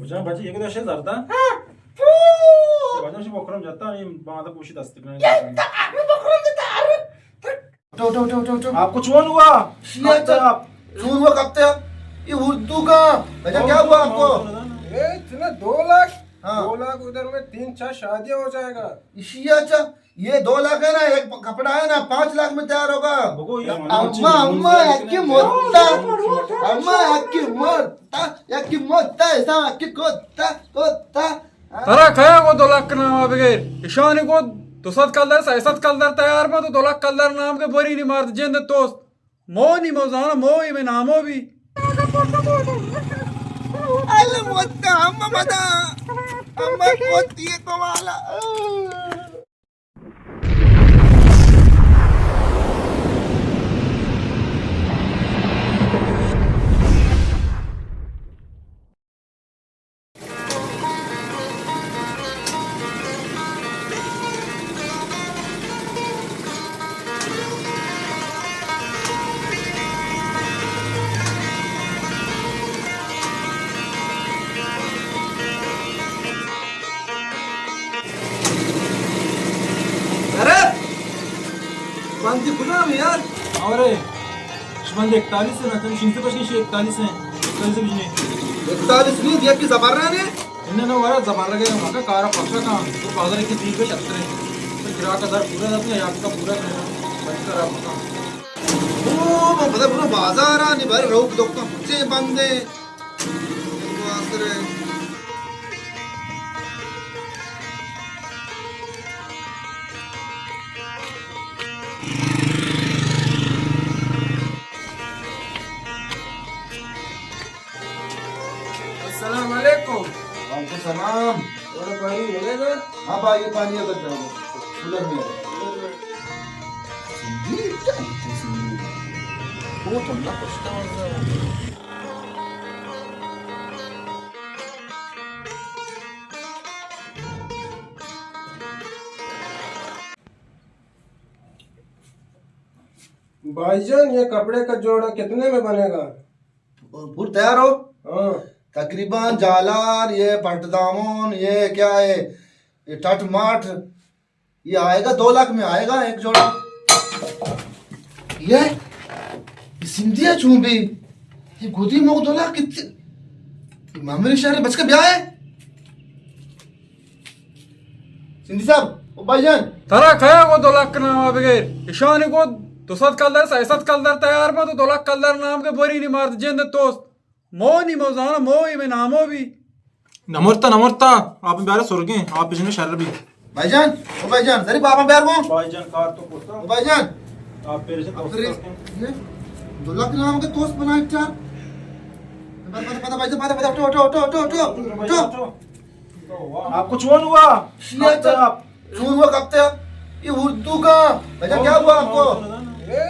तुझ्या भाजी एक असे धरता भाजी बोकरम जाता आणि बांधा पोशीत असते आपको चोन हुआ चूर हुआ कब तक ये उर्दू का भैया क्या हुआ आपको? इतने 2 लाख हाँ। 2 लाख उधर में 3-4 शादियां हो जाएगा। अच्छा ये 2 लाख है ना, एक कपड़ा है ना 5 लाख में तैयार होगा। अम्मा अम्मा याकी मोत्ता अम्मा याकी मोत्ता ऐसा याकी कोत्ता कोत्ता Tara kaya ko 2 लाख नाम बगैर ईशानी को 200 कलर 60 कलर तैयार में तो 2 लाख कलर नाम के बोरी नहीं मारते जिंद तो मो नहीं मोजाना मो ही में नामो भी अरे मोत्ता अम्मा मदा अम्मा कोत्ती है तुम्हारा बांधी खुला यार। और शुभंद 41 है ना तुम शिंते पश्चिम 41 है 41 से बिजने 41 नहीं दिया कि जबर ने इन्हें ना वाला जबर लगे मका कार पक्का काम तो बाजार के 30 पे 70 तो ग्राहक का दर पूरा जाता है आपका पूरा बनकर आपका ओ बड़ा पूरा बाजार आ नहीं भाई रोक दो तो मुझे बंदे अस्सलाम वालेकुम। वालेकुम सलाम। और पानी मिलेगा? हाँ भाई ये पानी अगर जाओ कूलर में वो तो ना कुछ भाईजान ये कपड़े का जोड़ा कितने में बनेगा? पूरा तैयार हो हाँ। तकरीबन जालार ये पटदामन ये क्या है ये टट माट ये आएगा 2 लाख में आएगा एक जोड़ा। ये सिंधिया चूंबी ये गोदी में 2 लाख कितने मामले शहर बच के ब्याह है सिंधी साहब ओ भाईजान Tara kaya ko 2 लाख नाम बगैर ईशानी को 200 कलर 60 कलर तैयार में तो 2 लाख कलर नाम के बोरी नहीं मारते जिंद तो मो नहीं मोजाना मो ही में नामो भी नमरता आप बारे सुर्गे आप बिजने शहर भी भाईजान ओ भाईजान जरी बाबा प्यार को भाईजान कार तो पोता ओ भाईजान आप पेरे से ये 2 लाख नाम के दोस्त बनाए चार पता भाईजान पता उठो आपको चोन हुआ चूर हुआ कब तक ये उर्दू का भाईजान क्या हुआ आपको?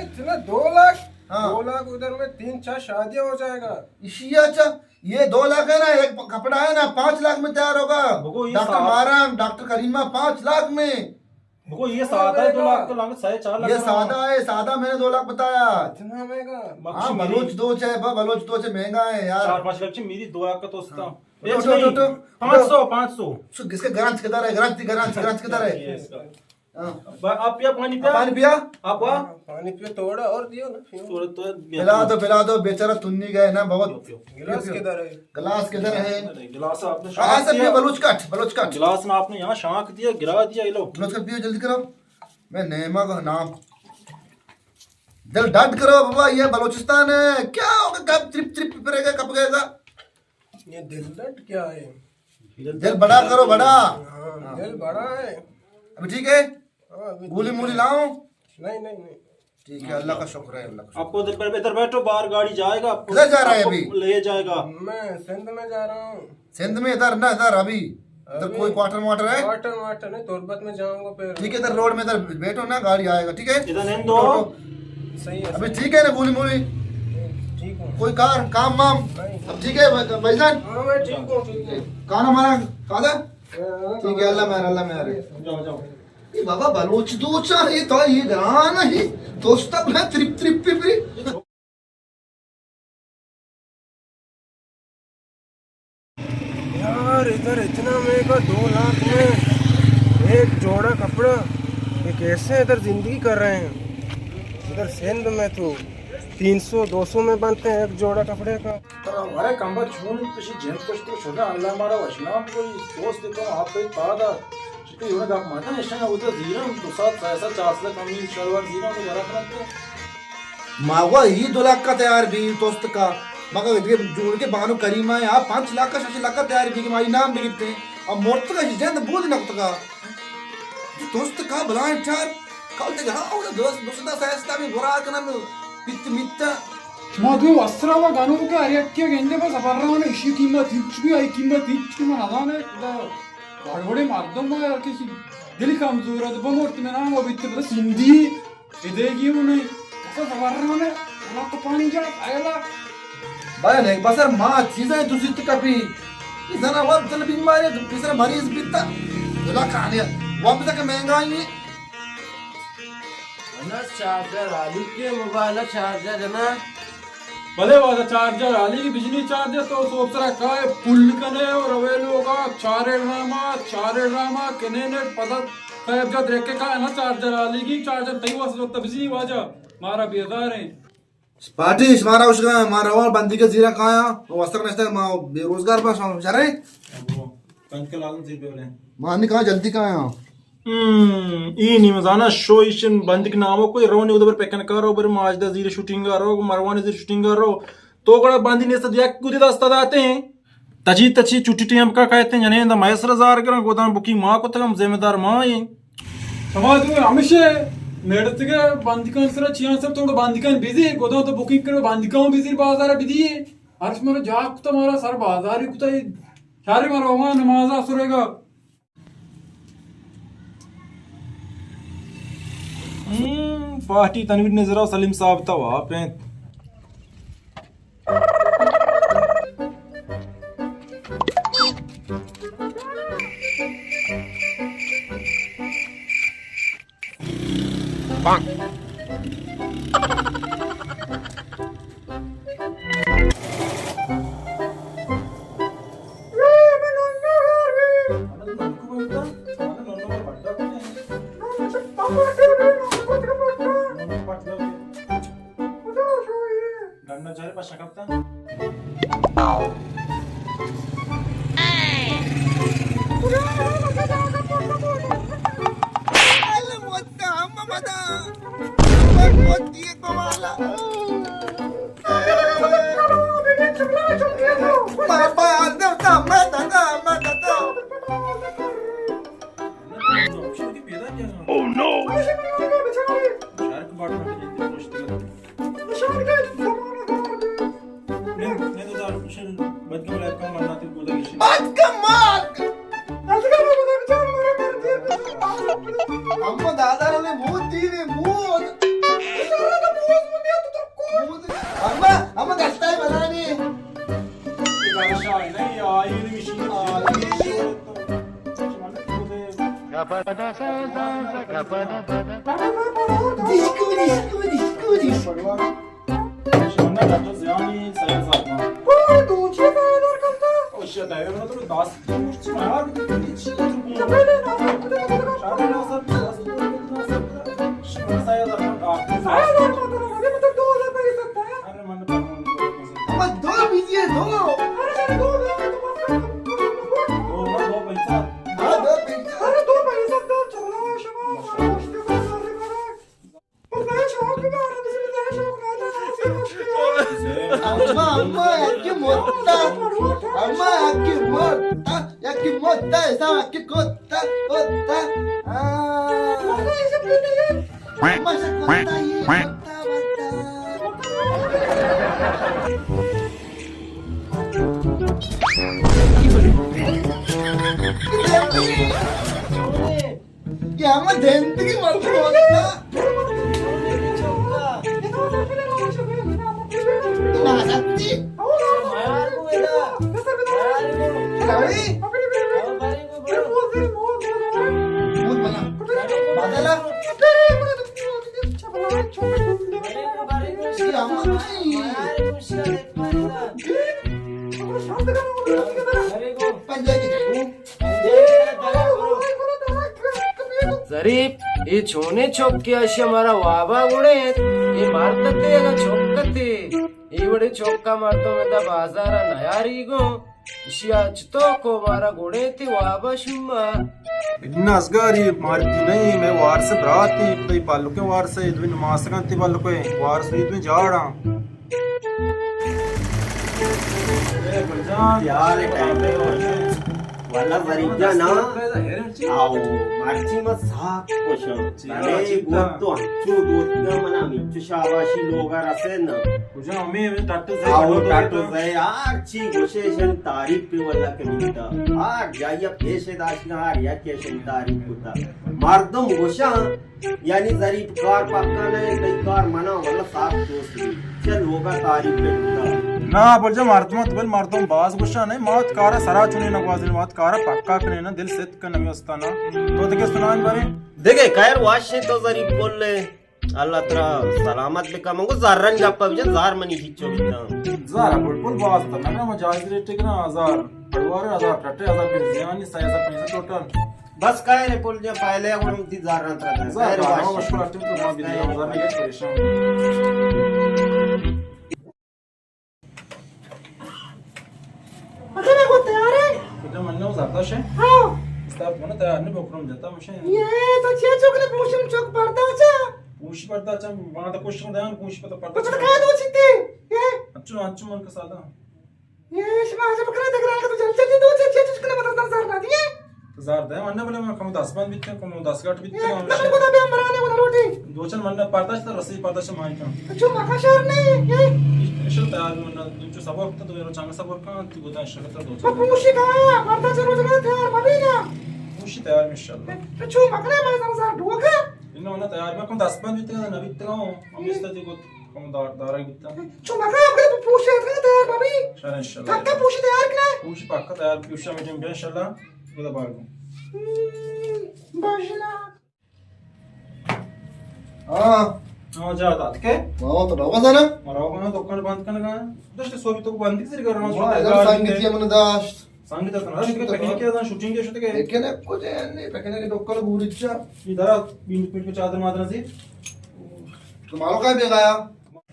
इतने 2 लाख हाँ। 2 लाख उधर में 3-4 शादियां हो जाएगा। अच्छा ये 2 लाख है ना, एक कपड़ा है ना 5 लाख में तैयार होगा। डॉक्टर माराम डॉक्टर करीमा 5 लाख में ये सादा है 2 लाख तो लाख 4.5 लाख ये सादा है, सादा मैंने 2 लाख बताया। इतना महंगा? हाँ बलोच दो है बलोच दो से महंगा है यार। 4-5 लाख मेरी 2 लाख का तो उसका 500 किसके गरांच किधर है? गरांच किधर है? आप पिया पानी पिया आप पानी पियो थोड़ा और दियो ना। पिला दो बेचारा तुन्नी गए ना बहुत। गिलास किधर है? गिलास किधर है? गिलास आपने हाँ सब पियो बलोच कट गिलास में आपने यहाँ शांक दिया गिरा दिया ये लो बलोच कट पियो जल्दी करो। मैं नेमा का नाम दिल डट करो बाबा, ये बलोचिस्तान है क्या होगा? कब ट्रिप करेगा कब गएगा? ये दिल डट क्या है? दिल बड़ा करो बड़ा। हाँ, दिल बड़ा है अभी ठीक है? हाँ, अभी गोली मूली लाऊं? नहीं ठीक है अल्लाह का शुक्र है अल्लाह का आपको इधर बैठो बाहर गाड़ी जाएगा आपको किधर जा रहा है अभी? ले जाएगा मैं सिंध में जा रहा हूँ। सिंध में इधर ना इधर अभी इधर कोई क्वार्टर वाटर है? वाटर नहीं तुर्बत में जाऊंगा फिर। ठीक है इधर रोड में इधर बैठो ना गाड़ी आएगा ठीक है? इधर नहीं दो सही है अभी ठीक है ना गोली मूली ठीक हूँ। कोई काम वाम अब ठीक है भाईजान? हाँ मैं ठीक हूँ। खाना हमारा खादा ठीक है अल्लाह मेरा जाओ ये बाबा बलोच दोचा ये तो ये गाना ही दोस्त अपना ट्रिप पे यार यार इधर इतना महंगा 2 लाख में एक जोड़ा कपड़ा, ये कैसे इधर जिंदगी कर रहे हैं। इधर सिंध में तो 300-200 में बनते हैं एक जोड़ा कपड़े का। तर हमारे कंबर छून तशी जेन कष्ट छोटा अल्लाह मारा वचना कोई दोस्त देखो आप पे पादा चिकू एवढं गाप माता निशाना उधर जीरा तो साथ ऐसा 400 कमीज शलवार जीरा तो बरा करते मावा ही 2 लाख का तैयार भी दोस्त का मगर इतने जोड़ के बानो करीमा यहाँ 5 लाख का 6 लाख का तैयार भी हमारी नाम भी गिरते और मोट का जिंद बोल ना का दोस्त का भला चार कल तक हाँ दोस्त दोस्त सहजता में बुरा करना में पित्त मित्ता मधु वस्त्रावा गानू के अरेक्के गेंदे बस अपर्राने इशी कीमत हिचकी आई कीमत हिचकी में नादाने बड़बड़े मर्दों में किसी दिल कमजोर है तो बमोट में नाम वो बित्ते बस हिंदी इधेगी उन्हें ऐसा अपर्राने ना तो पानी जा आयला बाय नहीं बस यार माँ चीज़ें दूसरी तक कभी इस ना वो चल बीमारी दूसरा मरीज बित्ता दुला खाने वो भी तक महंगा ही ना चार्जर आलू के मोबाइल चार्जर है ना भले वाला चार्जर आली की बिजली चार्जर तो सोच रहा का है पुल कने और अवेलो का चारे ड्रामा कने ने पता साहब जब देख के का है ना चार्जर आली की चार्जर तई वास जो तबजी वाजा मारा बेजार है पार्टी हमारा उसका हमारा और बंदी के जीरा कहाँ है वो वस्त्र नस्तर माँ बेरोजगार पास हम चल रहे कंच के लालन से बोले मानी कहाँ जल्दी कहाँ है ई निमजाना शो इशन बंद के नामो कोई रोने उधर पेकन करो बर माजदा जीरे शूटिंग करो मरवाने जीरे शूटिंग करो तो गड़ा बंदी ने सदिया कुछ दस्ता दाते हैं तची चुट्टी टीम का कहते हैं जने मैसर जार कर गोदाम बुकी मां को तक हम जिम्मेदार मां है समाज में हमेशा मेडत के बंदिकान सर चियान सर थोड़ा बंदिकान बिजी गोदाम तो बुकिंग करो बंदिकान बिजी बाजार बिजी है हर्ष मेरा जाक तुम्हारा सर बाजार ही कुछ सारे मारो वहां नमाज असुरेगा पार्टी तनवीर नजर आओ सलीम साहब था वहां पे गन्ना चाहे पास शकता Oh no! शार्क बाट में जिंदगी मुश्किल है ने तो दार कुछ बद के लाइफ का मरना तो गोदा की बात का मार अम्मा दादा ने मुंह दी ने मुंह अम्मा कष्ट है बनानी शायद नहीं आई नहीं मशीन शाना डॉक्टर जियानी सही साथ में दूसरे का करता ओ शिट है मैं तो 10 कुछ मार के चीज पहले ना शाना ना सब 10 शाना सही सारा साथ बात अरे मतलब 2000 पे सकता है अरे मन अम्मा दो बीजिए दो अरे 2000 तो दो पैसा हाँ दो बीजिए अरे 2 पैसा तो चलो शबा उसके बाद सारे मारा और नया शौक भी आ रहा है नया शौक ना अम्मा याकी मोटा अम्मा याकी मोटा ऐसा याकी कोता अम्मा से कोता ये क्या मैं जिंदगी मर रहा ना सकती बहुत बना बादला क्या मत नहीं जरीब ये छोने छोके अशी हमारा वाबा गुडे हे मारतात ते का छोकते इवडे छोका मारतो में दा बाजारा नयारी गो इशी अचतो को बारा गुडे ते वाबा शुम्मा इतना असगारी मारती नहीं मैं वार से बराती तो बालू के वार से इधर नमाज करती बालू के वार से इधर जाड़ा यार टाइम पे वाला बरीजा ना आओ मार्ची मत साक कोश अरे गोतो अंचू गोतगा मना मिच्चू शाबाशी लोगा रसेन तुझा हमें टाटू आओ टाटो जाय आरची गोशेशन तारीफ पे वाला कमिता आर जाया पेशे दाशना आर या केशन तारीफ होता मर्दम गोशा यानी जरीब कार पक्का नहीं कई कार मना वाला साफ दोस्ती चल होगा तारीफ पे होता ना बोल जा मारतो मत बोल मारतो बाज गुस्सा नहीं मौत कारा सरा चुनी ना वाजिल मौत कारा पक्का कने ना दिल सेत का नमी वस्ताना तो देखे सुनान बारे देखे खैर वाशे तो जरीब बोल ले अल्लाह तरा सलामत बेका मंगो जारन गप्पा बिचा जार मनी हिच्चो बिता जार बुलबुल बाज ता ना मजाज रेट के ना 1000 पड़वारे 1000 टट्टे 1000 पे जियानी 6000 पैसे टोटल बस काय रे बोल जा पहले आपण ती जार नंतर जार वाश मुश्किल आते तो मां भी 1000 में परेशान अरे वो तैयार है तुझे मन में जाता है हाँ स्टाफ होना तैयार नहीं बकरम जाता मुझे ये तो छे चोकले पूछम चोक पड़ता है पूछ पड़ता अच्छा वहां तो क्वेश्चन ध्यान पूछ पता पड़ता कुछ तो कह दो सीते ये अच्छू मन का सादा ये शमा जब करे देख रहा है तो जल्दी दो छे छे चुस्कने मतलब 10,000 ना दिए हजार दे मन बोले मैं कम 10 बंद बिकते कम 10 गाट बिकते ना को तो हम बनाने वाला रोटी दो चन मन पड़ता है रसी पड़ता है माई का जो मका शहर नहीं ये इशल तैयार मन तुमचे सबक तो येरो चांगला सबक का तू गोदा शकता दो अब मुशी का पड़ता चलो जगह तैयार मभी ना मुशी तैयार में इंशाल्लाह तो छू मकने में 10,000 ढोका इन्हों ना तैयार मैं कम 10 बंद बिकते ना बिकते हूं हम इस तरह को कम दारा बिकता छू मका आपके तो पूछे थे तैयार मभी इंशाल्लाह पक्का पूछे तैयार करना पूछ पक्का तैयार पूछा में जम इंशाल्लाह गोदा बागो बजना हां हां जा तात के वो तो डोगा था ना मराव का दुकान बंद करना का दस्ट सोबी तो बंद किसी कर रहा वाह सांगितली मन दाश सांगितलं ना तिथे पॅकिंग केलं शूटिंग के शूट के एकने कुछ नहीं पकने के डोकल बुरीचा इधर बीन पीठ पे चादर मादर से तुम्हारो काय बेगाया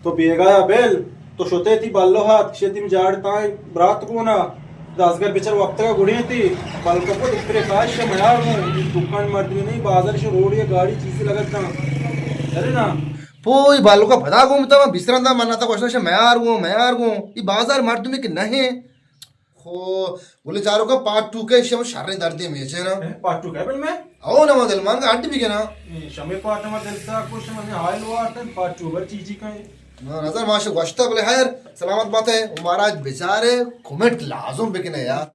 तो बेगाया बेल तो शोते ती बाल्लो हात शेती में जाड ताय ब्रात को ना दासगर बिचार वक्त का गुड़ी थी बालको को दिखरे काश मयार दुकान मर्दी नहीं बाजार से रोड या गाड़ी चीजें लगत ना अरे ना पोई बालो का भदा घूमता मैं बिसरंदा मनाता क्वेश्चन से मैं यार गो ये बाजार मार तुम्हें कि नहीं हो बोले चारों का पार्ट 2 के शम शारे दर्दे में है ना पार्ट 2 का में आओ ना मदल मान का आंटी भी के ना शमे पार्ट में दिल सा कुछ में हाल हुआ था पार्ट 2 वर चीजी का ना नजर माशा गोश्ता बोले यार सलामत बात है महाराज बेचारे कमेंट लाजम बिकने यार